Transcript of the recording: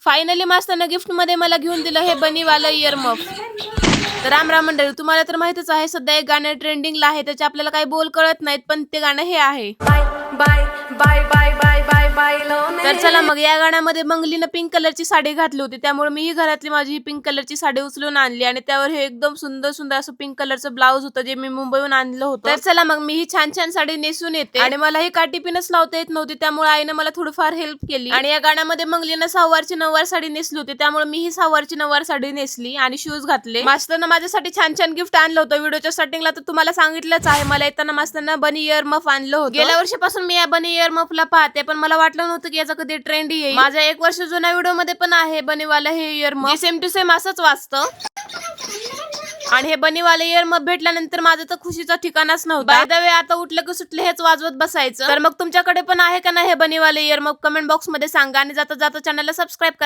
Finally मास्तरनं गिफ्टमध्ये मला घेऊन दिलं हे बनीवालं इयरमफ. तर राम राम मंडळी, तुम्हाला तर माहितच आहे सध्या एक गाणं ट्रेंडिंगला आहे. त्याचे आपल्याला काही बोल कळत नाहीत, पण ते गाणं हे आहे. तर चला मग, या गाण्यामध्ये मंगलीनं पिंक कलरची साडी घातली होती, त्यामुळे मीही घरातली माझी ही पिंक कलरची साडी उचलून आणली आणि त्यावर हे एकदम सुंदर सुंदर असं पिंक कलरचं ब्लाऊज होतं, जे मी मुंबईहून आणलं होतं. तर चला मग, मी ही छान छान साडी नेसून येते. आणि मला ही काठी पिनच लावता येत नव्हती, त्यामुळे आईने मला थोडीफार हेल्प केली. आणि या गाण्यामध्ये मंगलीनं सहावारची नऊवार साडी नेसली होती, त्यामुळे मी ही सहावारची नऊवार साडी नेसली आणि शूज घातले. मास्तरनं माझ्यासाठी छान छान गिफ्ट आणलं होतं. व्हिडिओच्या स्टार्टिंगला तर तुम्हाला सांगितलंच आहे, मला येताना मास्तरनं बनी इयर मफ आणलं होतं. गेल्या वर्षीपासून मी या बनी इयर मफला पाहते, पण मला वाटलं नव्हतं की याचा कधी ट्रेंड येईल. माझ्या 1 वर्ष जुन्या व्हिडिओ मध्ये पण आहे बनीवाला हे earmuff, same to same असंच वाचतं. आणि हे बनीवाले इयर मफ भेटल्यानंतर माझं तर खुशीचा ठिकाणाच नव्हता. बाय द वे, आता उठलं की सुटलं हेच वाजवत बसायचं. तर मग तुमच्याकडे पण आहे का नाही हे बनीवाले इयर मफ? कमेंट बॉक्स मध्ये सांगा आणि जाता जाता चॅनलला सबस्क्राईब करा.